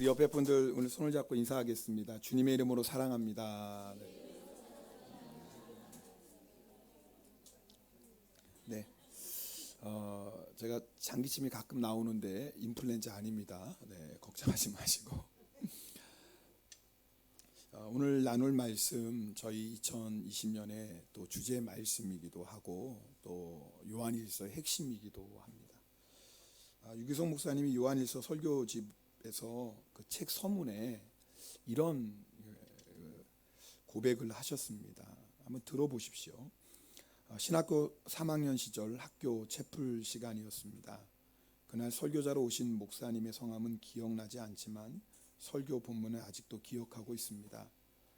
우리 옆에 분들 오늘 손을 잡고 인사하겠습니다. 주님의 이름으로 사랑합니다. 네. 제가 장기침이 가끔 나오는데 인플루엔자 아닙니다. 네, 걱정하지 마시고. 오늘 나눌 말씀 저희 2020년에 또 주제 말씀이기도 하고 또 요한일서의 핵심이기도 합니다. 유기성 목사님이 요한일서 설교집에서 그 책 서문에 이런 고백을 하셨습니다. 한번 들어보십시오. 신학교 3학년 시절 학교 채플 시간이었습니다. 그날 설교자로 오신 목사님의 성함은 기억나지 않지만 설교 본문을 아직도 기억하고 있습니다.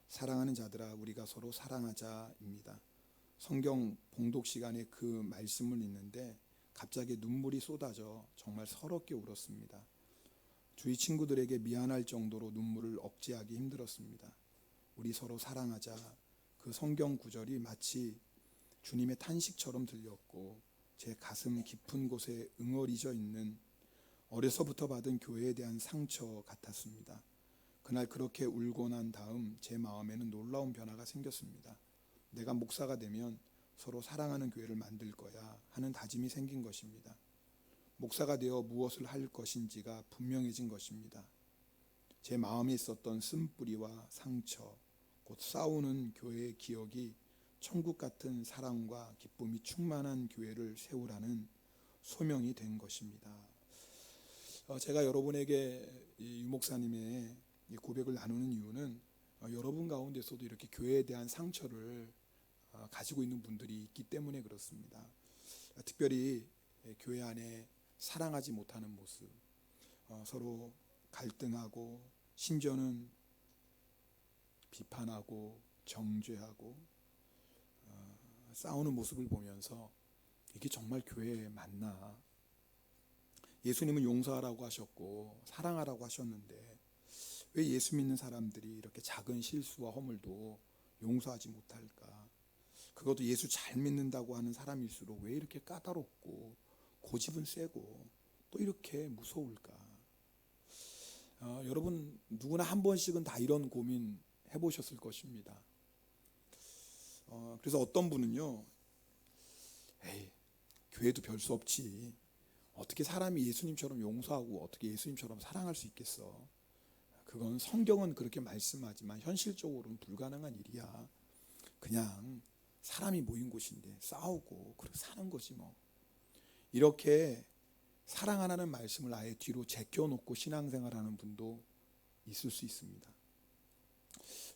사랑하는 자들아 우리가 서로 사랑하자입니다. 성경 봉독 시간에 그 말씀을 읽는데 갑자기 눈물이 쏟아져 정말 서럽게 울었습니다. 주위 친구들에게 미안할 정도로 눈물을 억제하기 힘들었습니다. 우리 서로 사랑하자. 그 성경 구절이 마치 주님의 탄식처럼 들렸고 제 가슴 깊은 곳에 응어리져 있는 어려서부터 받은 교회에 대한 상처 같았습니다. 그날 그렇게 울고 난 다음 제 마음에는 놀라운 변화가 생겼습니다. 내가 목사가 되면 서로 사랑하는 교회를 만들 거야 하는 다짐이 생긴 것입니다. 목사가 되어 무엇을 할 것인지가 분명해진 것입니다. 제 마음에 있었던 쓴뿌리와 상처, 곧 싸우는 교회의 기억이 천국 같은 사랑과 기쁨이 충만한 교회를 세우라는 소명이 된 것입니다. 제가 여러분에게 유 목사님의 고백을 나누는 이유는 여러분 가운데서도 이렇게 교회에 대한 상처를 가지고 있는 분들이 있기 때문에 그렇습니다. 특별히 교회 안에 사랑하지 못하는 모습, 서로 갈등하고 심지어는 비판하고 정죄하고 싸우는 모습을 보면서 이게 정말 교회에 맞나? 예수님은 용서하라고 하셨고 사랑하라고 하셨는데 왜 예수 믿는 사람들이 이렇게 작은 실수와 허물도 용서하지 못할까? 그것도 예수 잘 믿는다고 하는 사람일수록 왜 이렇게 까다롭고 고집은 세고 또 이렇게 무서울까? 여러분 누구나 한 번씩은 다 이런 고민 해보셨을 것입니다. 그래서 어떤 분은요, 에이, 교회도 별 수 없지. 어떻게 사람이 예수님처럼 용서하고 어떻게 예수님처럼 사랑할 수 있겠어? 그건 성경은 그렇게 말씀하지만 현실적으로는 불가능한 일이야. 그냥 사람이 모인 곳인데 싸우고 그렇게 사는 거지 뭐. 이렇게 사랑하라는 말씀을 아예 뒤로 제껴놓고 신앙생활하는 분도 있을 수 있습니다.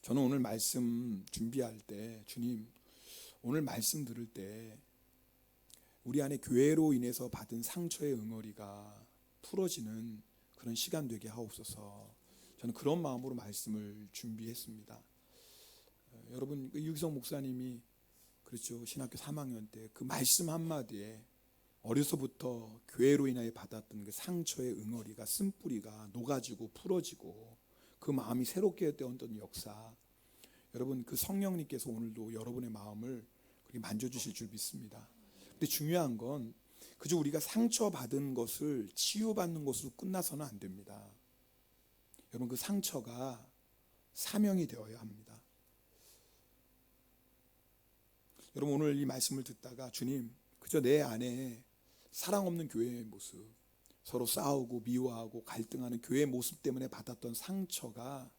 저는 오늘 말씀 준비할 때 주님 오늘 말씀 들을 때 우리 안에 교회로 인해서 받은 상처의 응어리가 풀어지는 그런 시간 되게 하옵소서. 저는 그런 마음으로 말씀을 준비했습니다. 여러분 유기성 목사님이 그렇죠 신학교 3학년 때 그 말씀 한마디에 어려서부터 교회로 인하여 받았던 그 상처의 응어리가 쓴뿌리가 녹아지고 풀어지고 그 마음이 새롭게 되었던 역사, 여러분 그 성령님께서 오늘도 여러분의 마음을 그렇게 만져주실 줄 믿습니다. 근데 중요한 건 그저 우리가 상처받은 것을 치유받는 것으로 끝나서는 안 됩니다. 여러분 그 상처가 사명이 되어야 합니다. 여러분 오늘 이 말씀을 듣다가 주님 그저 내 안에 사랑 없는 교회의 모습, 서로 싸우고 미워하고 갈등하는 교회의 모습 때문에 받았던 상처가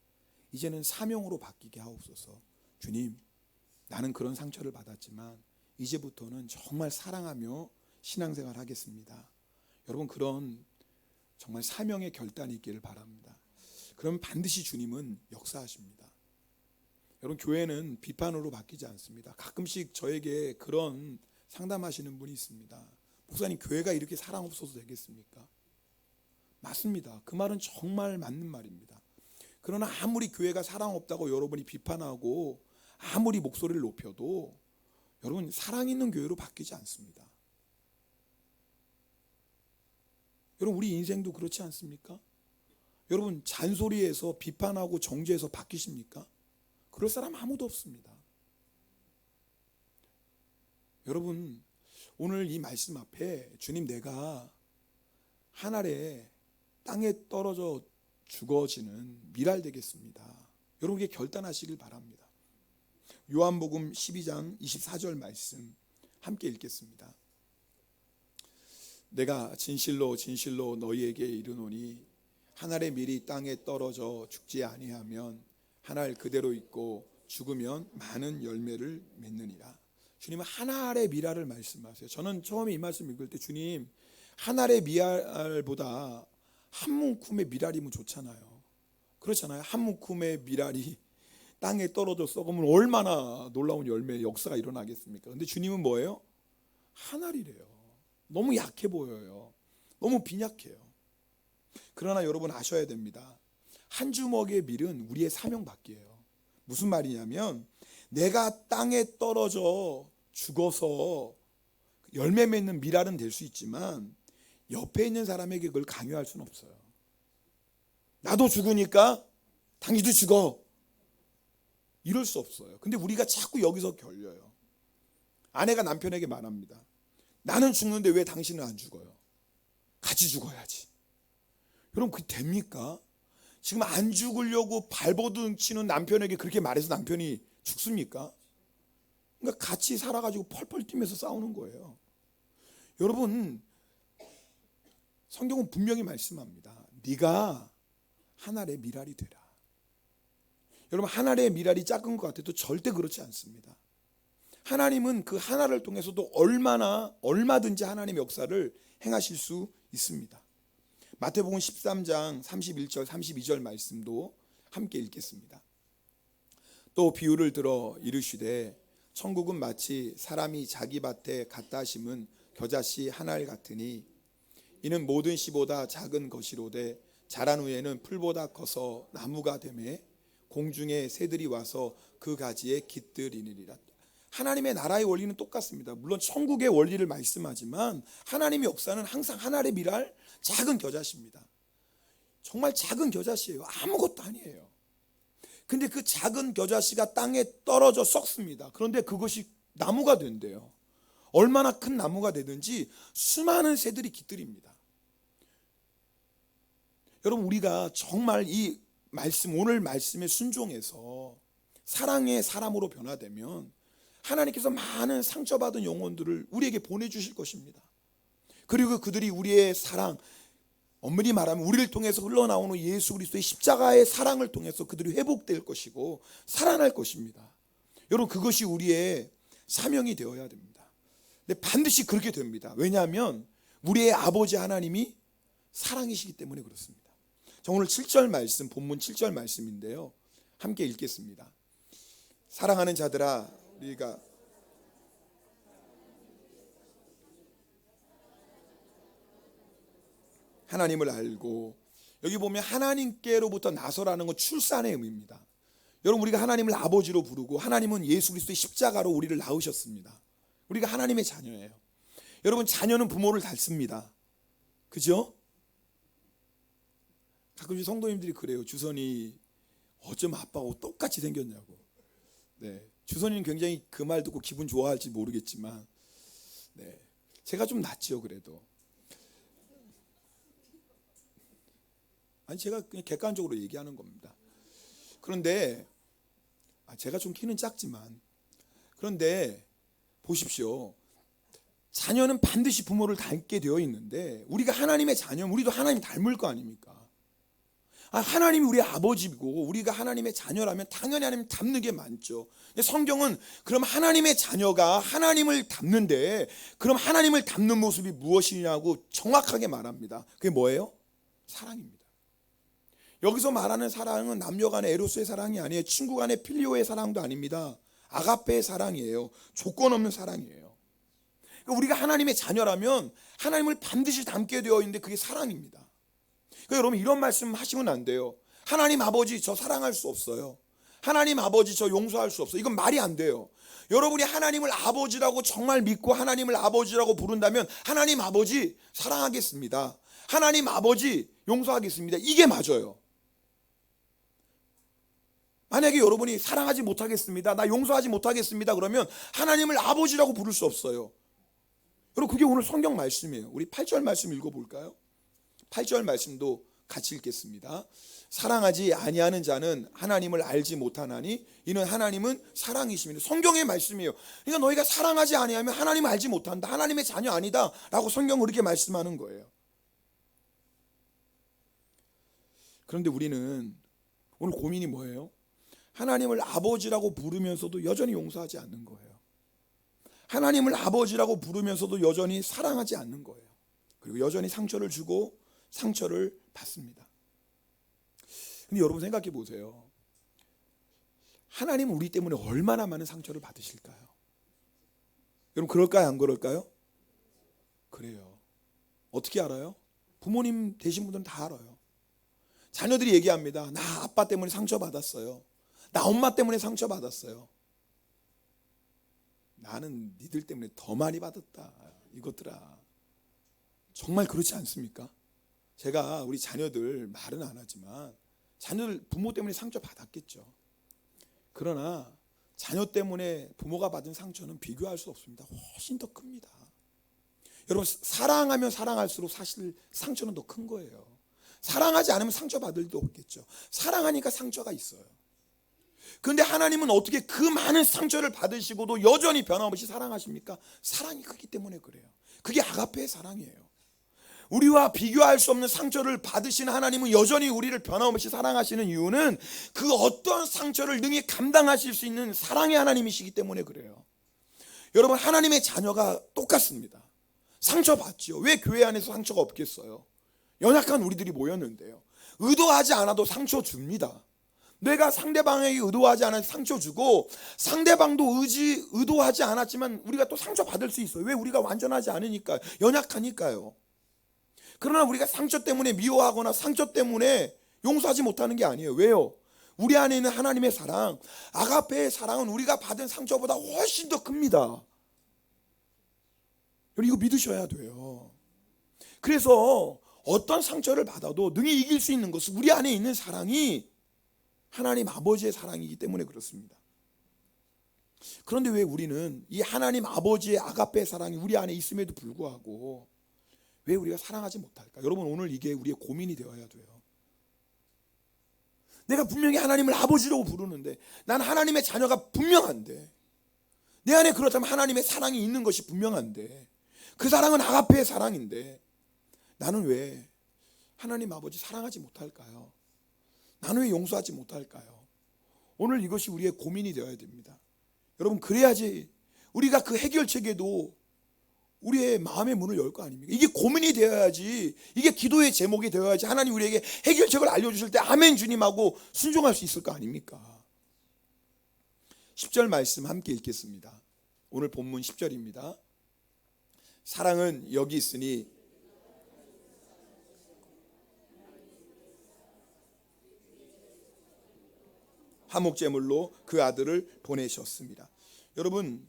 이제는 사명으로 바뀌게 하옵소서. 주님 나는 그런 상처를 받았지만 이제부터는 정말 사랑하며 신앙생활 하겠습니다. 여러분 그런 정말 사명의 결단이 있기를 바랍니다. 그러면 반드시 주님은 역사하십니다. 여러분 교회는 비판으로 바뀌지 않습니다. 가끔씩 저에게 그런 상담하시는 분이 있습니다. 목사님 교회가 이렇게 사랑 없어도 되겠습니까? 맞습니다. 그 말은 정말 맞는 말입니다. 그러나 아무리 교회가 사랑 없다고 여러분이 비판하고 아무리 목소리를 높여도 여러분 사랑 있는 교회로 바뀌지 않습니다. 여러분 우리 인생도 그렇지 않습니까? 여러분 잔소리에서 비판하고 정죄해서 바뀌십니까? 그럴 사람 아무도 없습니다. 여러분 오늘 이 말씀 앞에 주님 내가 한 알에 땅에 떨어져 죽어지는 미랄 되겠습니다. 여러분께 결단하시길 바랍니다. 요한복음 12장 24절 말씀 함께 읽겠습니다. 내가 진실로 진실로 너희에게 이르노니 한 알의 밀이 땅에 떨어져 죽지 아니하면 한 알 그대로 있고 죽으면 많은 열매를 맺느니라. 주님은 한 알의 미랄을 말씀하세요. 저는 처음에 이 말씀 읽을 때 주님, 한 알의 미랄보다 한 움큼의 미랄이면 좋잖아요. 그렇잖아요. 한 움큼의 미랄이 땅에 떨어져 썩으면 얼마나 놀라운 열매 역사가 일어나겠습니까? 근데 주님은 뭐예요? 한 알이래요. 너무 약해 보여요. 너무 빈약해요. 그러나 여러분 아셔야 됩니다. 한 주먹의 밀은 우리의 사명받기예요. 무슨 말이냐면 내가 땅에 떨어져 죽어서 열매 맺는 미랄은 될 수 있지만 옆에 있는 사람에게 그걸 강요할 수는 없어요. 나도 죽으니까 당신도 죽어. 이럴 수 없어요. 근데 우리가 자꾸 여기서 결려요. 아내가 남편에게 말합니다. 나는 죽는데 왜 당신은 안 죽어요? 같이 죽어야지. 여러분 그게 됩니까? 지금 안 죽으려고 발버둥 치는 남편에게 그렇게 말해서 남편이 죽습니까? 그러니까 같이 살아가지고 펄펄 뛰면서 싸우는 거예요. 여러분 성경은 분명히 말씀합니다. 네가 한 알의 미랄이 되라. 여러분 한 알의 미랄이 작은 것 같아도 절대 그렇지 않습니다. 하나님은 그 하나를 통해서도 얼마든지 하나님의 역사를 행하실 수 있습니다. 마태복음 13장 31절 32절 말씀도 함께 읽겠습니다. 또 비유를 들어 이르시되 천국은 마치 사람이 자기 밭에 갖다 심은 겨자씨 한 알 같으니 이는 모든 씨보다 작은 것이로되 자란 후에는 풀보다 커서 나무가 되매 공중의 새들이 와서 그 가지에 깃들이니라. 하나님의 나라의 원리는 똑같습니다. 물론 천국의 원리를 말씀하지만 하나님의 역사는 항상 한 알의 미랄, 작은 겨자씨입니다. 정말 작은 겨자씨예요. 아무것도 아니에요. 근데 그 작은 겨자씨가 땅에 떨어져 썩습니다. 그런데 그것이 나무가 된대요. 얼마나 큰 나무가 되든지 수많은 새들이 깃들입니다. 여러분 우리가 정말 이 말씀, 오늘 말씀에 순종해서 사랑의 사람으로 변화되면 하나님께서 많은 상처받은 영혼들을 우리에게 보내주실 것입니다. 그리고 그들이 우리의 사랑, 엄밀히 말하면 우리를 통해서 흘러나오는 예수 그리스도의 십자가의 사랑을 통해서 그들이 회복될 것이고 살아날 것입니다. 여러분 그것이 우리의 사명이 되어야 됩니다. 근데 반드시 그렇게 됩니다. 왜냐하면 우리의 아버지 하나님이 사랑이시기 때문에 그렇습니다. 자, 오늘 7절 말씀, 본문 7절 말씀인데요. 함께 읽겠습니다. 사랑하는 자들아, 우리가 하나님을 알고, 여기 보면 하나님께로부터 나서라는 건 출산의 의미입니다. 여러분 우리가 하나님을 아버지로 부르고 하나님은 예수 그리스도의 십자가로 우리를 낳으셨습니다. 우리가 하나님의 자녀예요. 여러분 자녀는 부모를 닮습니다. 그죠? 가끔씩 성도님들이 그래요. 주선이 어쩜 아빠하고 똑같이 생겼냐고. 네, 주선이는 굉장히 그 말 듣고 기분 좋아할지 모르겠지만, 네, 제가 좀 낫지요 그래도. 아니 제가 그냥 객관적으로 얘기하는 겁니다. 그런데 제가 좀 키는 작지만, 그런데 보십시오. 자녀는 반드시 부모를 닮게 되어 있는데 우리가 하나님의 자녀면 우리도 하나님 닮을 거 아닙니까? 하나님이 우리 아버지고 우리가 하나님의 자녀라면 당연히 하나님 닮는 게 많죠. 근데 성경은 그럼 하나님의 자녀가 하나님을 닮는데 그럼 하나님을 닮는 모습이 무엇이냐고 정확하게 말합니다. 그게 뭐예요? 사랑입니다. 여기서 말하는 사랑은 남녀 간의 에로스의 사랑이 아니에요. 친구 간의 필리오의 사랑도 아닙니다. 아가페의 사랑이에요. 조건 없는 사랑이에요. 그러니까 우리가 하나님의 자녀라면 하나님을 반드시 닮게 되어 있는데 그게 사랑입니다. 그러니까 여러분 이런 말씀 하시면 안 돼요. 하나님 아버지 저 사랑할 수 없어요. 하나님 아버지 저 용서할 수 없어요. 이건 말이 안 돼요. 여러분이 하나님을 아버지라고 정말 믿고 하나님을 아버지라고 부른다면 하나님 아버지 사랑하겠습니다. 하나님 아버지 용서하겠습니다. 이게 맞아요. 만약에 여러분이 사랑하지 못하겠습니다, 나 용서하지 못하겠습니다 그러면 하나님을 아버지라고 부를 수 없어요. 여러분 그게 오늘 성경 말씀이에요. 우리 8절 말씀 읽어볼까요? 8절 말씀도 같이 읽겠습니다. 사랑하지 아니하는 자는 하나님을 알지 못하나니 이는 하나님은 사랑이심이라. 성경의 말씀이에요. 그러니까 너희가 사랑하지 아니하면 하나님을 알지 못한다, 하나님의 자녀 아니다 라고 성경은 그렇게 말씀하는 거예요. 그런데 우리는 오늘 고민이 뭐예요? 하나님을 아버지라고 부르면서도 여전히 용서하지 않는 거예요. 하나님을 아버지라고 부르면서도 여전히 사랑하지 않는 거예요. 그리고 여전히 상처를 주고 상처를 받습니다. 근데 여러분 생각해 보세요. 하나님은 우리 때문에 얼마나 많은 상처를 받으실까요? 여러분 그럴까요? 안 그럴까요? 그래요. 어떻게 알아요? 부모님 되신 분들은 다 알아요. 자녀들이 얘기합니다. 나 아빠 때문에 상처받았어요. 나 엄마 때문에 상처받았어요. 나는 니들 때문에 더 많이 받았다. 이것들아. 정말 그렇지 않습니까? 제가 우리 자녀들 말은 안 하지만 자녀들 부모 때문에 상처받았겠죠. 그러나 자녀 때문에 부모가 받은 상처는 비교할 수 없습니다. 훨씬 더 큽니다. 여러분 사랑하면 사랑할수록 사실 상처는 더 큰 거예요. 사랑하지 않으면 상처받을 일도 없겠죠. 사랑하니까 상처가 있어요. 그런데 하나님은 어떻게 그 많은 상처를 받으시고도 여전히 변함없이 사랑하십니까? 사랑이 크기 때문에 그래요. 그게 아가페의 사랑이에요. 우리와 비교할 수 없는 상처를 받으신 하나님은 여전히 우리를 변함없이 사랑하시는 이유는 그 어떤 상처를 능히 감당하실 수 있는 사랑의 하나님이시기 때문에 그래요. 여러분 하나님의 자녀가 똑같습니다. 상처받지요. 왜 교회 안에서 상처가 없겠어요? 연약한 우리들이 모였는데요. 의도하지 않아도 상처 줍니다. 내가 상대방에게 의도하지 않아 상처 주고 상대방도 의도하지 않았지만 우리가 또 상처 받을 수 있어요. 왜? 우리가 완전하지 않으니까요. 연약하니까요. 그러나 우리가 상처 때문에 미워하거나 상처 때문에 용서하지 못하는 게 아니에요. 왜요? 우리 안에 있는 하나님의 사랑, 아가페의 사랑은 우리가 받은 상처보다 훨씬 더 큽니다. 여러분 이거 믿으셔야 돼요. 그래서 어떤 상처를 받아도 능히 이길 수 있는 것은 우리 안에 있는 사랑이 하나님 아버지의 사랑이기 때문에 그렇습니다. 그런데 왜 우리는 이 하나님 아버지의 아가페 사랑이 우리 안에 있음에도 불구하고 왜 우리가 사랑하지 못할까? 여러분 오늘 이게 우리의 고민이 되어야 돼요. 내가 분명히 하나님을 아버지라고 부르는데 난 하나님의 자녀가 분명한데 내 안에 그렇다면 하나님의 사랑이 있는 것이 분명한데 그 사랑은 아가페의 사랑인데 나는 왜 하나님 아버지 사랑하지 못할까요? 나는 왜 용서하지 못할까요? 오늘 이것이 우리의 고민이 되어야 됩니다. 여러분 그래야지 우리가 그 해결책에도 우리의 마음의 문을 열 거 아닙니까? 이게 고민이 되어야지, 이게 기도의 제목이 되어야지 하나님 우리에게 해결책을 알려주실 때 아멘 주님하고 순종할 수 있을 거 아닙니까? 10절 말씀 함께 읽겠습니다. 오늘 본문 10절입니다. 사랑은 여기 있으니 화목제물로 그 아들을 보내셨습니다. 여러분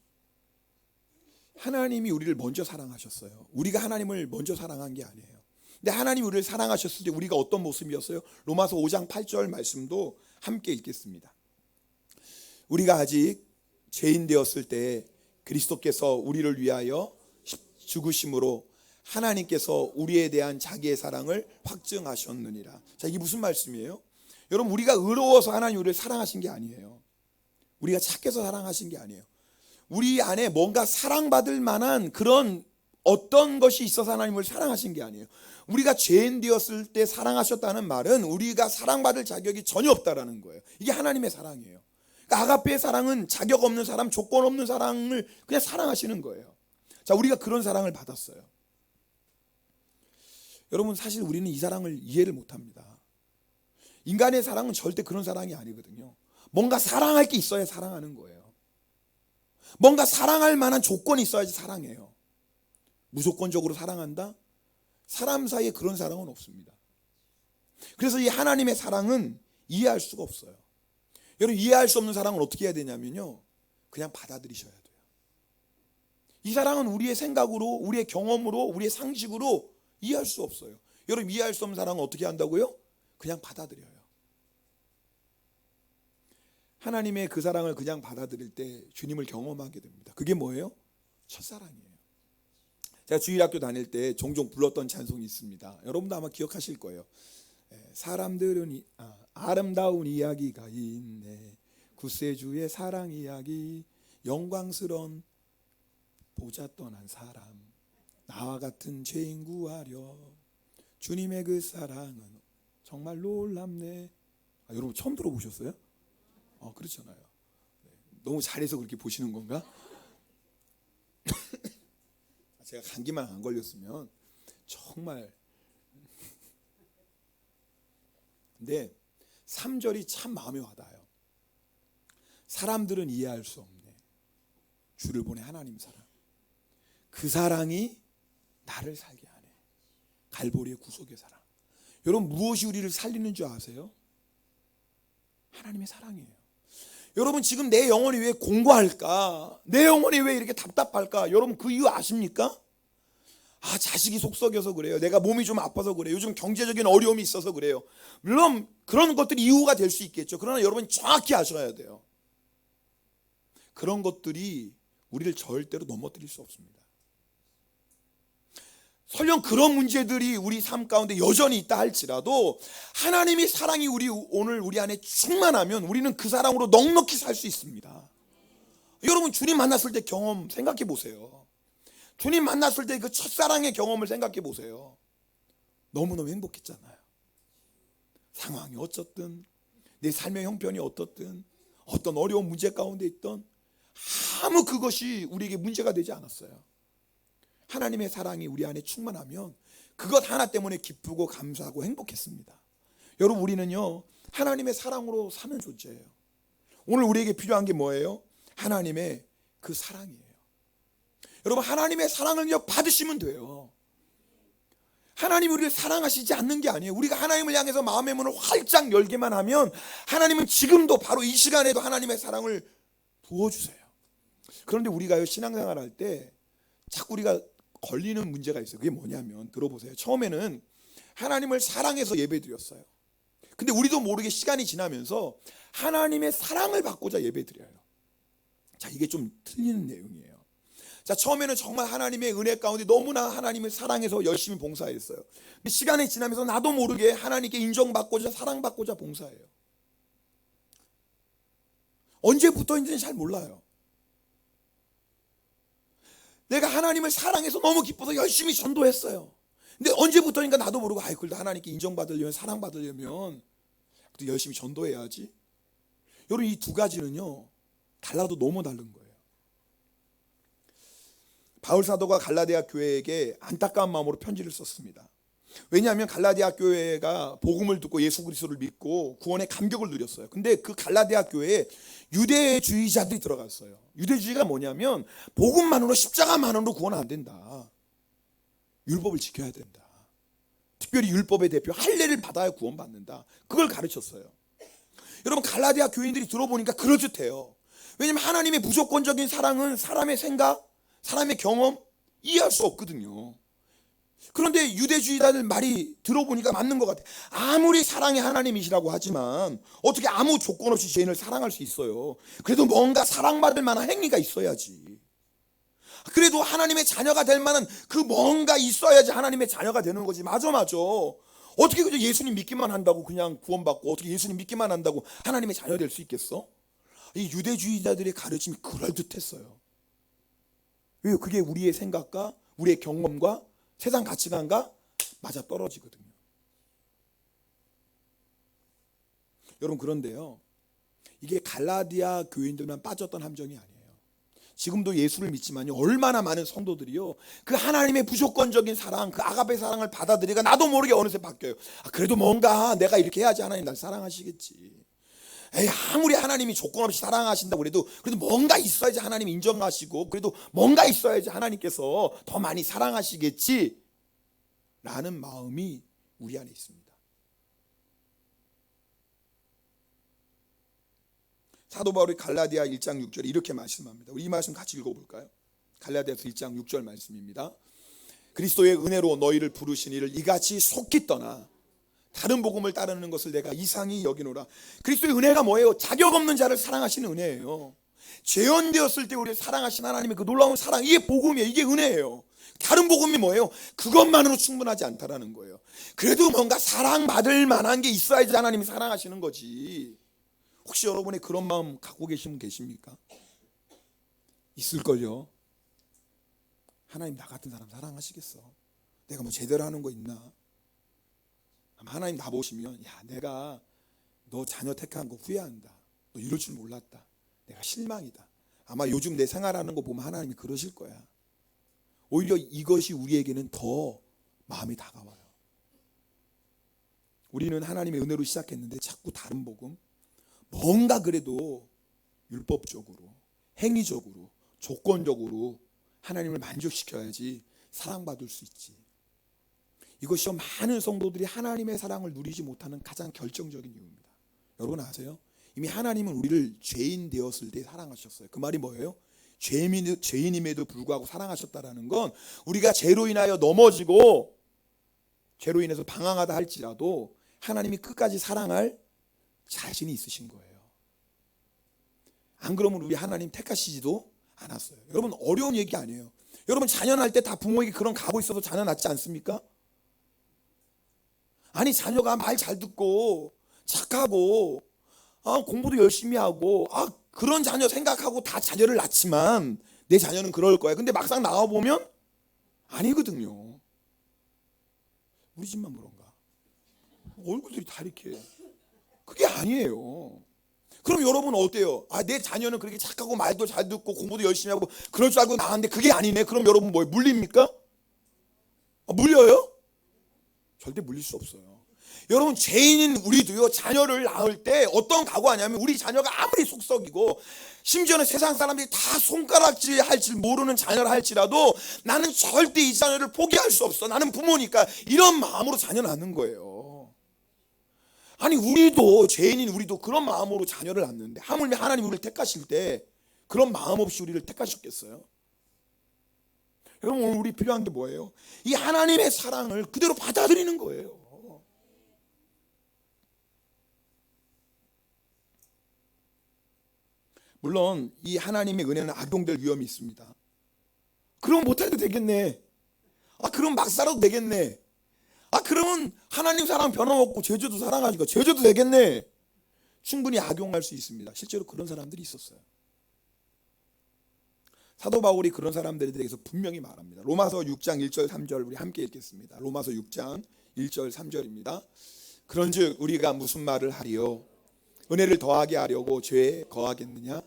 하나님이 우리를 먼저 사랑하셨어요. 우리가 하나님을 먼저 사랑한 게 아니에요. 근데 하나님이 우리를 사랑하셨을 때 우리가 어떤 모습이었어요? 로마서 5장 8절 말씀도 함께 읽겠습니다. 우리가 아직 죄인 되었을 때 그리스도께서 우리를 위하여 죽으심으로 하나님께서 우리에 대한 자기의 사랑을 확증하셨느니라. 자, 이게 무슨 말씀이에요? 여러분 우리가 의로워서 하나님 우리를 사랑하신 게 아니에요. 우리가 착해서 사랑하신 게 아니에요. 우리 안에 뭔가 사랑받을 만한 그런 어떤 것이 있어서 하나님을 사랑하신 게 아니에요. 우리가 죄인 되었을 때 사랑하셨다는 말은 우리가 사랑받을 자격이 전혀 없다라는 거예요. 이게 하나님의 사랑이에요. 그러니까 아가페의 사랑은 자격 없는 사람, 조건 없는 사랑을 그냥 사랑하시는 거예요. 자, 우리가 그런 사랑을 받았어요. 여러분 사실 우리는 이 사랑을 이해를 못합니다. 인간의 사랑은 절대 그런 사랑이 아니거든요. 뭔가 사랑할 게 있어야 사랑하는 거예요. 뭔가 사랑할 만한 조건이 있어야지 사랑해요. 무조건적으로 사랑한다? 사람 사이에 그런 사랑은 없습니다. 그래서 이 하나님의 사랑은 이해할 수가 없어요. 여러분 이해할 수 없는 사랑은 어떻게 해야 되냐면요, 그냥 받아들이셔야 돼요. 이 사랑은 우리의 생각으로, 우리의 경험으로, 우리의 상식으로 이해할 수 없어요. 여러분 이해할 수 없는 사랑은 어떻게 한다고요? 그냥 받아들여요. 하나님의 그 사랑을 그냥 받아들일 때 주님을 경험하게 됩니다. 그게 뭐예요? 첫사랑이에요. 제가 주일학교 다닐 때 종종 불렀던 찬송이 있습니다. 여러분도 아마 기억하실 거예요. 사람들은 아름다운 이야기가 있네. 구세주의 사랑 이야기, 영광스러운 보좌 떠난 사람, 나와 같은 죄인 구하려 주님의 그 사랑은 정말 놀랍네. 여러분 처음 들어보셨어요? 그렇잖아요. 너무 잘해서 그렇게 보시는 건가? 제가 감기만 안 걸렸으면 정말. 근데 3절이 참 마음에 와닿아요. 사람들은 이해할 수 없네. 주를 보내 하나님 사랑. 그 사랑이 나를 살게 하네. 갈보리의 구속의 사랑. 여러분 무엇이 우리를 살리는 줄 아세요? 하나님의 사랑이에요. 여러분 지금 내 영혼이 왜 공고할까? 내 영혼이 왜 이렇게 답답할까? 여러분 그 이유 아십니까? 자식이 속썩여서 그래요. 내가 몸이 좀 아파서 그래요. 요즘 경제적인 어려움이 있어서 그래요. 물론 그런 것들이 이유가 될 수 있겠죠. 그러나 여러분 정확히 아셔야 돼요. 그런 것들이 우리를 절대로 넘어뜨릴 수 없습니다. 설령 그런 문제들이 우리 삶 가운데 여전히 있다 할지라도 하나님의 사랑이 오늘 우리 안에 충만하면 우리는 그 사랑으로 넉넉히 살 수 있습니다. 여러분 주님 만났을 때 경험 생각해 보세요. 주님 만났을 때 그 첫사랑의 경험을 생각해 보세요. 너무너무 행복했잖아요. 상황이 어쨌든 내 삶의 형편이 어떻든 어떤 어려운 문제 가운데 있던 아무 그것이 우리에게 문제가 되지 않았어요. 하나님의 사랑이 우리 안에 충만하면 그것 하나 때문에 기쁘고 감사하고 행복했습니다. 여러분 우리는요 하나님의 사랑으로 사는 존재예요. 오늘 우리에게 필요한 게 뭐예요? 하나님의 그 사랑이에요. 여러분 하나님의 사랑을 그냥 받으시면 돼요. 하나님이 우리를 사랑하시지 않는 게 아니에요. 우리가 하나님을 향해서 마음의 문을 활짝 열기만 하면 하나님은 지금도 바로 이 시간에도 하나님의 사랑을 부어주세요. 그런데 우리가요 신앙생활 할 때 자꾸 우리가 걸리는 문제가 있어요. 그게 뭐냐면 들어보세요. 처음에는 하나님을 사랑해서 예배드렸어요. 근데 우리도 모르게 시간이 지나면서 하나님의 사랑을 받고자 예배드려요. 자, 이게 좀 틀리는 내용이에요. 자, 처음에는 정말 하나님의 은혜 가운데 너무나 하나님을 사랑해서 열심히 봉사했어요. 근데 시간이 지나면서 나도 모르게 하나님께 인정받고자 사랑받고자 봉사해요. 언제부터인지는 잘 몰라요. 내가 하나님을 사랑해서 너무 기뻐서 열심히 전도했어요. 근데 언제부터인가 나도 모르고 그래도 하나님께 인정받으려면 사랑받으려면 열심히 전도해야지. 여러분 이 두 가지는요 달라도 너무 다른 거예요. 바울 사도가 갈라디아 교회에게 안타까운 마음으로 편지를 썼습니다. 왜냐하면 갈라디아 교회가 복음을 듣고 예수 그리스도를 믿고 구원의 감격을 누렸어요. 근데 그 갈라디아 교회에 유대주의자들이 들어갔어요. 유대주의가 뭐냐면 복음만으로 십자가만으로 구원 안 된다. 율법을 지켜야 된다. 특별히 율법의 대표 할례를 받아야 구원받는다. 그걸 가르쳤어요. 여러분 갈라디아 교인들이 들어보니까 그럴듯해요. 왜냐하면 하나님의 무조건적인 사랑은 사람의 생각, 사람의 경험 이해할 수 없거든요. 그런데 유대주의자들 말이 들어보니까 맞는 것 같아요. 아무리 사랑의 하나님이시라고 하지만 어떻게 아무 조건 없이 죄인을 사랑할 수 있어요? 그래도 뭔가 사랑받을 만한 행위가 있어야지. 그래도 하나님의 자녀가 될 만한 그 뭔가 있어야지 하나님의 자녀가 되는 거지. 맞아. 어떻게 그저 예수님 믿기만 한다고 그냥 구원받고 어떻게 예수님 믿기만 한다고 하나님의 자녀 될 수 있겠어? 이 유대주의자들의 가르침이 그럴듯했어요. 왜요? 그게 우리의 생각과 우리의 경험과 세상 가치관과 맞아 떨어지거든요. 여러분 그런데요 이게 갈라디아 교인들만 빠졌던 함정이 아니에요. 지금도 예수를 믿지만요 얼마나 많은 성도들이요 그 하나님의 무조건적인 사랑, 그 아가페 사랑을 받아들이가 나도 모르게 어느새 바뀌어요. 그래도 뭔가 내가 이렇게 해야지 하나님 날 사랑하시겠지. 아무리 하나님이 조건 없이 사랑하신다고 그래도 뭔가 있어야지 하나님 인정하시고 그래도 뭔가 있어야지 하나님께서 더 많이 사랑하시겠지 라는 마음이 우리 안에 있습니다. 사도 바울이 갈라디아 1장 6절에 이렇게 말씀합니다. 우리 이 말씀 같이 읽어볼까요? 갈라디아서 1장 6절 말씀입니다. 그리스도의 은혜로 너희를 부르신 이를 이같이 속히 떠나 다른 복음을 따르는 것을 내가 이상히 여기노라. 그리스도의 은혜가 뭐예요? 자격 없는 자를 사랑하시는 은혜예요. 죄인되었을 때 우리를 사랑하신 하나님의 그 놀라운 사랑, 이게 복음이에요. 이게 은혜예요. 다른 복음이 뭐예요? 그것만으로 충분하지 않다라는 거예요. 그래도 뭔가 사랑받을 만한 게 있어야지 하나님이 사랑하시는 거지. 혹시 여러분의 그런 마음 갖고 계신 분 계십니까? 있을걸요. 하나님 나 같은 사람 사랑하시겠어? 내가 뭐 제대로 하는 거 있나? 하나님 나 보시면 야 내가 너 자녀 택한 거 후회한다. 너 이럴 줄 몰랐다. 내가 실망이다. 아마 요즘 내 생활하는 거 보면 하나님이 그러실 거야. 오히려 이것이 우리에게는 더 마음이 다가와요. 우리는 하나님의 은혜로 시작했는데 자꾸 다른 복음, 뭔가 그래도 율법적으로, 행위적으로, 조건적으로 하나님을 만족시켜야지 사랑받을 수 있지. 이것이 많은 성도들이 하나님의 사랑을 누리지 못하는 가장 결정적인 이유입니다. 여러분 아세요? 이미 하나님은 우리를 죄인 되었을 때 사랑하셨어요. 그 말이 뭐예요? 죄인임에도 불구하고 사랑하셨다라는 건 우리가 죄로 인하여 넘어지고 죄로 인해서 방황하다 할지라도 하나님이 끝까지 사랑할 자신이 있으신 거예요. 안 그러면 우리 하나님 택하시지도 않았어요. 여러분 어려운 얘기 아니에요. 여러분 자녀 낳을 때 다 부모에게 그런 각오 있어서 자녀 낳지 않습니까? 아니 자녀가 말 잘 듣고 착하고 공부도 열심히 하고 그런 자녀 생각하고 다 자녀를 낳지만 내 자녀는 그럴 거야. 근데 막상 나와보면 아니거든요. 우리 집만 그런가? 얼굴들이 다 이렇게. 그게 아니에요. 그럼 여러분 어때요? 내 자녀는 그렇게 착하고 말도 잘 듣고 공부도 열심히 하고 그럴 줄 알고 나왔는데 그게 아니네. 그럼 여러분 뭐예요? 물립니까? 물려요? 절대 물릴 수 없어요. 여러분 죄인인 우리도요 자녀를 낳을 때 어떤 각오하냐면 우리 자녀가 아무리 속썩이고 심지어는 세상 사람들이 다 손가락질 할지 모르는 자녀를 할지라도 나는 절대 이 자녀를 포기할 수 없어. 나는 부모니까 이런 마음으로 자녀 낳는 거예요. 아니 우리도 죄인인 우리도 그런 마음으로 자녀를 낳는데 하물며 하나님 우리를 택하실 때 그런 마음 없이 우리를 택하셨겠어요? 여러분 오늘 우리 필요한 게 뭐예요? 이 하나님의 사랑을 그대로 받아들이는 거예요. 물론 이 하나님의 은혜는 악용될 위험이 있습니다. 그럼 못해도 되겠네. 그럼 막 살아도 되겠네. 그러면 하나님 사랑 변함없고 제주도 사랑하니까 제주도 되겠네. 충분히 악용할 수 있습니다. 실제로 그런 사람들이 있었어요. 사도 바울이 그런 사람들에 대해서 분명히 말합니다. 로마서 6장 1절 3절 우리 함께 읽겠습니다. 로마서 6장 1절 3절입니다. 그런즉 우리가 무슨 말을 하리요? 은혜를 더하게 하려고 죄에 거하겠느냐?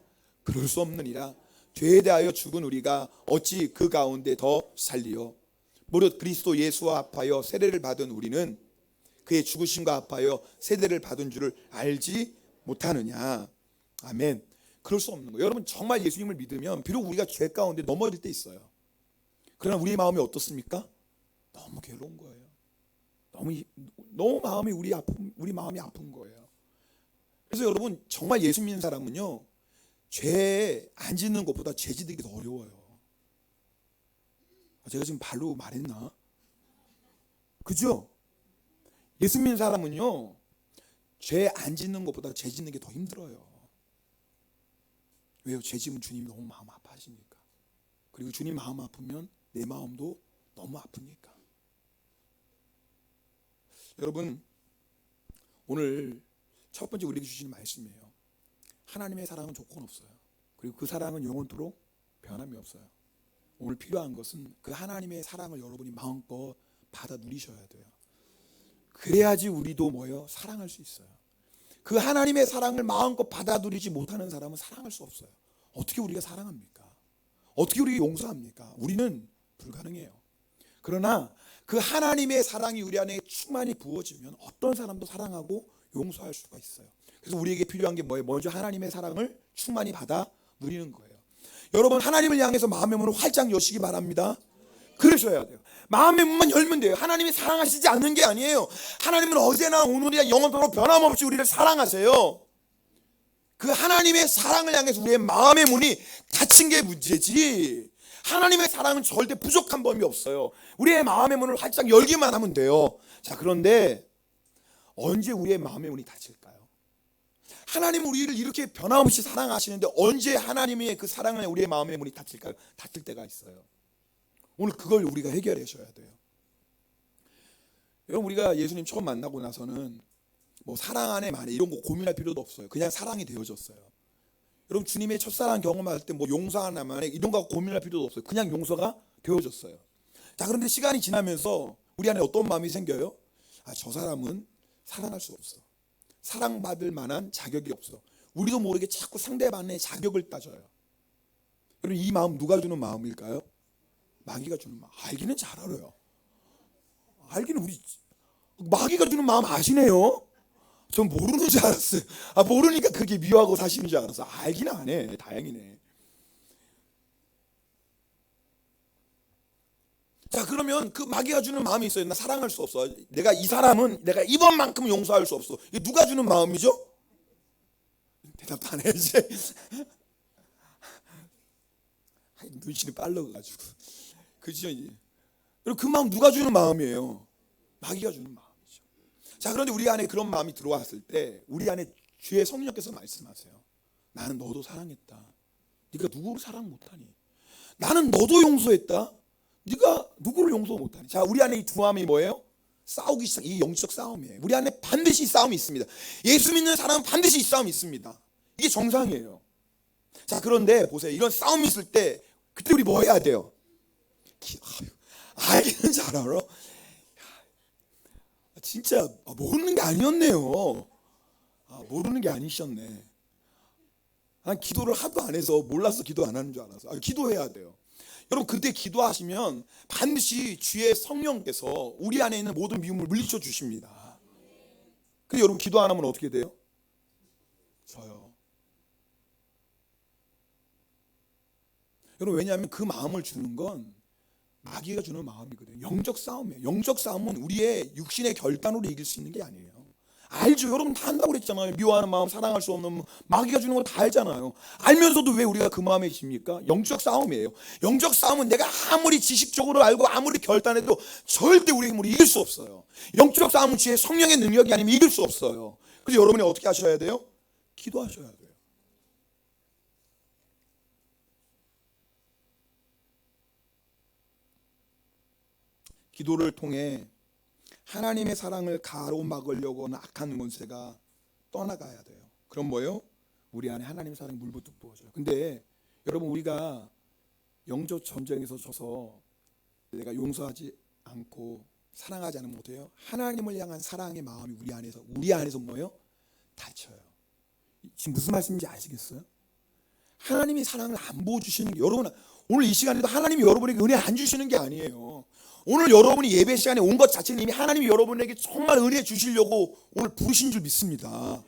그럴 수 없느니라. 죄에 대하여 죽은 우리가 어찌 그 가운데 더 살리요? 무릇 그리스도 예수와 합하여 세례를 받은 우리는 그의 죽으심과 합하여 세례를 받은 줄을 알지 못하느냐? 아멘. 그럴 수 없는 거예요. 여러분 정말 예수님을 믿으면 비록 우리가 죄 가운데 넘어질 때 있어요. 그러나 우리 마음이 어떻습니까? 너무 괴로운 거예요. 너무 마음이 우리 마음이 아픈 거예요. 그래서 여러분 정말 예수 믿는 사람은요 죄 안 짓는 것보다 죄 짓는 게 더 어려워요. 제가 지금 발로 말했나? 그죠? 예수 믿는 사람은요 죄 안 짓는 것보다 죄 짓는 게 더 힘들어요. 왜요? 죄 지으면 주님이 너무 마음 아파하시니까. 그리고 주님 마음 아프면 내 마음도 너무 아프니까. 여러분 오늘 첫 번째 우리에게 주시는 말씀이에요. 하나님의 사랑은 조건 없어요. 그리고 그 사랑은 영원토록 변함이 없어요. 오늘 필요한 것은 그 하나님의 사랑을 여러분이 마음껏 받아 누리셔야 돼요. 그래야지 우리도 뭐예요? 사랑할 수 있어요. 그 하나님의 사랑을 마음껏 받아 누리지 못하는 사람은 사랑할 수 없어요. 어떻게 우리가 사랑합니까? 어떻게 우리가 용서합니까? 우리는 불가능해요. 그러나 그 하나님의 사랑이 우리 안에 충만히 부어지면 어떤 사람도 사랑하고 용서할 수가 있어요. 그래서 우리에게 필요한 게 뭐예요? 먼저 하나님의 사랑을 충만히 받아 누리는 거예요. 여러분 하나님을 향해서 마음의 문을 활짝 여시기 바랍니다. 그러셔야 돼요. 마음의 문만 열면 돼요. 하나님이 사랑하시지 않는 게 아니에요. 하나님은 어제나 오늘이나 영원토록 변함없이 우리를 사랑하세요. 그 하나님의 사랑을 향해서 우리의 마음의 문이 닫힌 게 문제지 하나님의 사랑은 절대 부족한 범위 없어요. 우리의 마음의 문을 활짝 열기만 하면 돼요. 자, 그런데 언제 우리의 마음의 문이 닫힐까요? 하나님은 우리를 이렇게 변함없이 사랑하시는데 언제 하나님의 그 사랑을 우리의 마음의 문이 닫힐까요? 닫힐 때가 있어요. 오늘 그걸 우리가 해결하셔야 돼요. 여러분, 우리가 예수님 처음 만나고 나서는 뭐 사랑 안에 만에 이런 거 고민할 필요도 없어요. 그냥 사랑이 되어졌어요. 여러분, 주님의 첫사랑 경험할 때 뭐 용서하나 만에 이런 거 고민할 필요도 없어요. 그냥 용서가 되어졌어요. 자, 그런데 시간이 지나면서 우리 안에 어떤 마음이 생겨요? 아, 저 사람은 사랑할 수 없어. 사랑받을 만한 자격이 없어. 우리도 모르게 자꾸 상대방의 자격을 따져요. 여러분, 이 마음 누가 주는 마음일까요? 마귀가 주는 마음. 알기는 잘 알아요. 알기는 우리 마귀가 주는 마음 아시네요. 전 모르는 줄 알았어요. 아, 모르니까 그렇게 미워하고 사시는 줄 알았어. 알기는 안 해. 다행이네. 자, 그러면 그 마귀가 주는 마음이 있어요. 나 사랑할 수 없어. 내가 이 사람은 내가 이번만큼 용서할 수 없어. 이게 누가 주는 마음이죠? 대답 안 해, 이제. 눈치는 빨라가지고. 그죠? 그리고 그 마음 누가 주는 마음이에요? 마귀가 주는 마음이죠. 자, 그런데 우리 안에 그런 마음이 들어왔을 때 우리 안에 주의 성령께서 말씀하세요. 나는 너도 사랑했다. 네가 누구를 사랑 못하니? 나는 너도 용서했다. 네가 누구를 용서 못하니? 자, 우리 안에 이 두 마음이 뭐예요? 싸우기 시작. 이게 영적 싸움이에요. 우리 안에 반드시 싸움이 있습니다. 예수 믿는 사람은 반드시 이 싸움이 있습니다. 이게 정상이에요. 자, 그런데 보세요. 이런 싸움이 있을 때 그때 우리 뭐 해야 돼요? 알기는 잘 알아. 진짜 모르는 게 아니었네요. 모르는 게 아니셨네. 난 기도를 하도 안 해서 몰라서 기도 안 하는 줄 알았어. 기도해야 돼요. 여러분, 그때 기도하시면 반드시 주의 성령께서 우리 안에 있는 모든 미움을 물리쳐 주십니다. 근데 여러분, 기도 안 하면 어떻게 돼요? 져요. 여러분, 왜냐하면 그 마음을 주는 건 마귀가 주는 마음이거든요. 영적 싸움이에요. 영적 싸움은 우리의 육신의 결단으로 이길 수 있는 게 아니에요. 알죠? 여러분 다 안다고 그랬잖아요. 미워하는 마음, 사랑할 수 없는 마음, 마귀가 주는 거 다 알잖아요. 알면서도 왜 우리가 그 마음에 집니까? 영적 싸움이에요. 영적 싸움은 내가 아무리 지식적으로 알고 아무리 결단해도 절대 우리 힘으로 이길 수 없어요. 영적 싸움은 주의 성령의 능력이 아니면 이길 수 없어요. 그래서 여러분이 어떻게 하셔야 돼요? 기도하셔야 돼요. 기도를 통해 하나님의 사랑을 가로막으려고 하는 악한 권세가 떠나가야 돼요. 그럼 뭐예요? 우리 안에 하나님의 사랑이 물부터 부어져요. 근데 여러분, 우리가 영적 전쟁에서 져서 내가 용서하지 않고 사랑하지 않으면 못해요. 하나님을 향한 사랑의 마음이 우리 안에서 뭐예요? 닫혀요. 지금 무슨 말씀인지 아시겠어요? 하나님이 사랑을 안 부어주시는 게, 여러분 오늘 이 시간에도 하나님이 여러분에게 은혜 안 주시는 게 아니에요. 오늘 여러분이 예배 시간에 온 것 자체는 이미 하나님이 여러분에게 정말 은혜 주시려고 오늘 부르신 줄 믿습니다.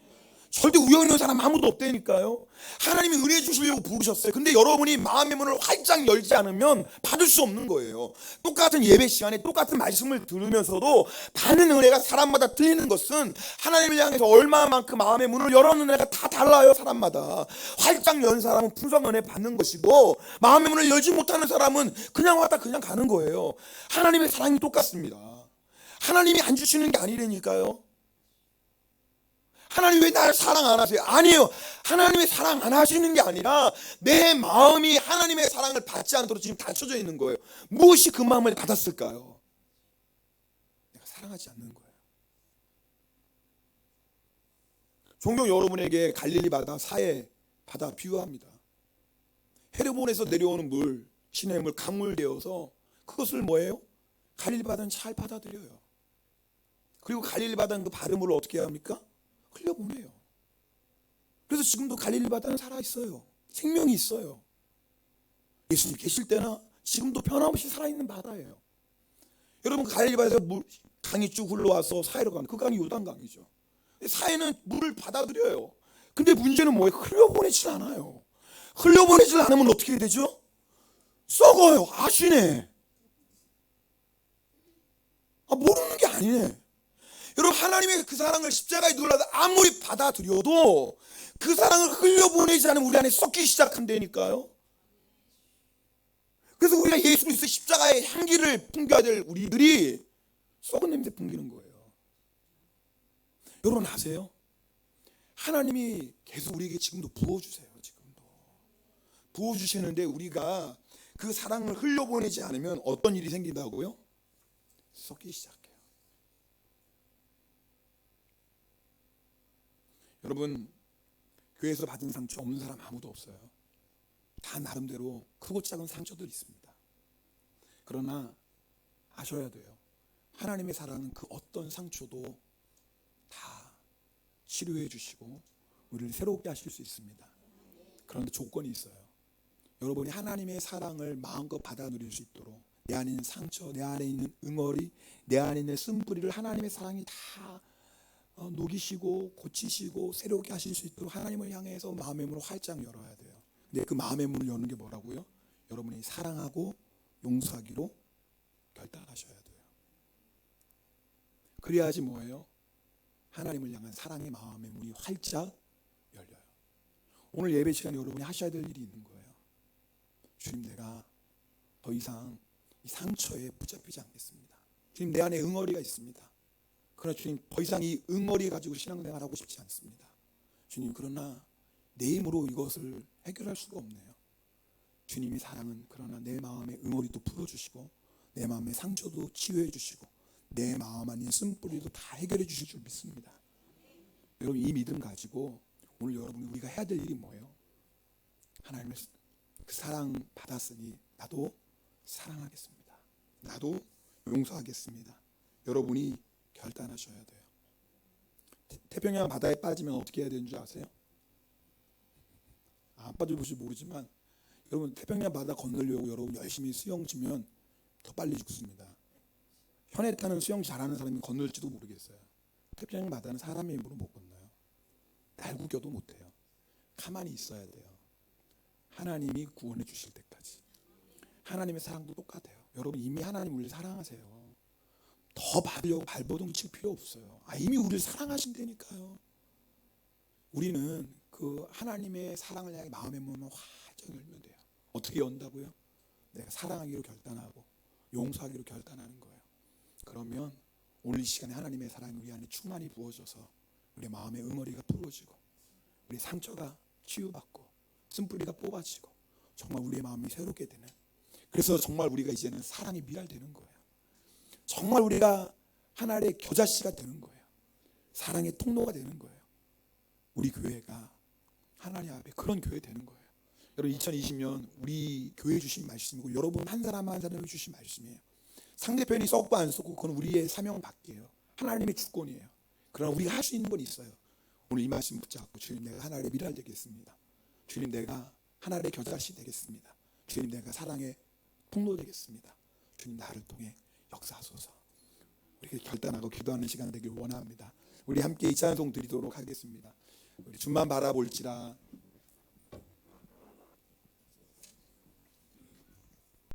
절대 우연히 온 사람 아무도 없다니까요. 하나님이 은혜 주시려고 부르셨어요. 근데 여러분이 마음의 문을 활짝 열지 않으면 받을 수 없는 거예요. 똑같은 예배 시간에 똑같은 말씀을 들으면서도 받는 은혜가 사람마다 틀리는 것은 하나님을 향해서 얼마만큼 마음의 문을 열었는 은혜가 다 달라요. 사람마다. 활짝 연 사람은 풍성한 은혜 받는 것이고, 마음의 문을 열지 못하는 사람은 그냥 왔다 그냥 가는 거예요. 하나님의 사랑이 똑같습니다. 하나님이 안 주시는 게 아니라니까요. 하나님 왜 나를 사랑 안 하세요? 아니에요. 하나님의 사랑 안 하시는 게 아니라 내 마음이 하나님의 사랑을 받지 않도록 지금 닫혀져 있는 거예요. 무엇이 그 마음을 닫았을까요? 내가 사랑하지 않는 거예요. 종종 여러분에게 갈릴리 바다, 사해 바다 비유합니다. 헤르몬에서 내려오는 물, 시냇물, 강물 되어서 그것을 뭐예요? 갈릴리 바다는 잘 받아들여요. 그리고 갈릴리 바다는 그 바닷물을 어떻게 합니까? 흘려보내요. 그래서 지금도 갈릴리 바다는 살아있어요. 생명이 있어요. 예수님 계실 때나 지금도 변함없이 살아있는 바다예요. 여러분, 갈릴리 바다에서 강이 쭉 흘러와서 사해로 가는 그 강이 요단강이죠. 사해는 물을 받아들여요. 근데 문제는 뭐예요? 흘려보내질 않아요. 흘려보내질 않으면 어떻게 되죠? 썩어요. 아시네. 모르는 게 아니네. 여러분, 하나님의 그 사랑을 십자가에 눌러서 아무리 받아들여도 그 사랑을 흘려보내지 않으면 우리 안에 썩기 시작한다니까요. 그래서 우리가 예수 그리스도의 십자가의 향기를 풍겨야 될 우리들이 썩은 냄새 풍기는 거예요. 여러분 아세요? 하나님이 계속 우리에게 지금도 부어주세요. 지금도 부어주시는데 우리가 그 사랑을 흘려보내지 않으면 어떤 일이 생긴다고요? 썩기 시작해요. 여러분, 교회에서 받은 상처 없는 사람 아무도 없어요. 다 나름대로 크고 작은 상처들이 있습니다. 그러나 아셔야 돼요. 하나님의 사랑은 그 어떤 상처도 다 치료해 주시고 우리를 새롭게 하실 수 있습니다. 그런데 조건이 있어요. 여러분이 하나님의 사랑을 마음껏 받아 누릴 수 있도록 내 안에 있는 상처, 내 안에 있는 응어리, 내 안에 있는 쓴뿌리를 하나님의 사랑이 다 녹이시고 고치시고 새롭게 하실 수 있도록 하나님을 향해서 마음의 문을 활짝 열어야 돼요. 근데 그 마음의 문을 여는 게 뭐라고요? 여러분이 사랑하고 용서하기로 결단하셔야 돼요. 그래야지 뭐예요? 하나님을 향한 사랑의 마음의 문이 활짝 열려요. 오늘 예배 시간에 여러분이 하셔야 될 일이 있는 거예요. 주님, 내가 더 이상 이 상처에 붙잡히지 않겠습니다. 주님, 내 안에 응어리가 있습니다. 그러나 주님, 더 이상 이 응어리 가지고 신앙생활하고 싶지 않습니다. 주님, 그러나 내 힘으로 이것을 해결할 수가 없네요. 주님의 사랑은 그러나 내 마음의 응어리도 풀어주시고 내 마음의 상처도 치유해 주시고 내 마음 안에 쓴뿌리도 다 해결해 주실 줄 믿습니다. 여러분, 이 믿음 가지고 오늘 여러분이 우리가 해야 될 일이 뭐예요? 하나님의 그 사랑 받았으니 나도 사랑하겠습니다. 나도 용서하겠습니다. 여러분이 결단하셔야 돼요. 태평양 바다에 빠지면 어떻게 해야 되는 줄 아세요? 안 빠져보시 모르지만 여러분, 태평양 바다 건너려고 여러분 열심히 수영 치면 더 빨리 죽습니다. 현에 타는 수영 잘하는 사람이 건널지도 모르겠어요. 태평양 바다는 사람의 힘으로 못 건너요. 날구겨도 못해요. 가만히 있어야 돼요. 하나님이 구원해 주실 때까지. 하나님의 사랑도 똑같아요. 여러분, 이미 하나님 우리를 사랑하세요. 더 받으려고 발버둥 칠 필요 없어요. 이미 우리를 사랑하신다니까요. 우리는 그 하나님의 사랑을 향해 마음의 문을 활짝 열면 돼요. 어떻게 연다고요? 내가 사랑하기로 결단하고 용서하기로 결단하는 거예요. 그러면 오늘 이 시간에 하나님의 사랑이 우리 안에 충만히 부어져서 우리 마음의 응어리가 풀어지고 우리 상처가 치유받고 쓴뿌리가 뽑아지고 정말 우리의 마음이 새롭게 되는, 그래서 정말 우리가 이제는 사랑이 미랄되는 거예요. 정말 우리가 하나의 겨자씨가 되는 거예요. 사랑의 통로가 되는 거예요. 우리 교회가 하나님 앞에 그런 교회 되는 거예요. 여러분, 2020년 우리 교회 주신 말씀이고 여러분 한 사람 한 사람이 주신 말씀이에요. 상대편이 썩고 안 썩고 그건 우리의 사명 밖이에요. 하나님의 주권이에요. 그러나 우리가 할 수 있는 건 있어요. 오늘 이 말씀 붙잡고 주님, 내가 하나님의 미랄 되겠습니다. 주님, 내가 하나님의 겨자씨 되겠습니다. 주님, 내가 사랑의 통로 되겠습니다. 주님, 나를 통해 역사하소서. 우리가 결단하고 기도하는 시간 되길 원합니다. 우리 함께 이 찬송 드리도록 하겠습니다. 우리 주만 바라볼지라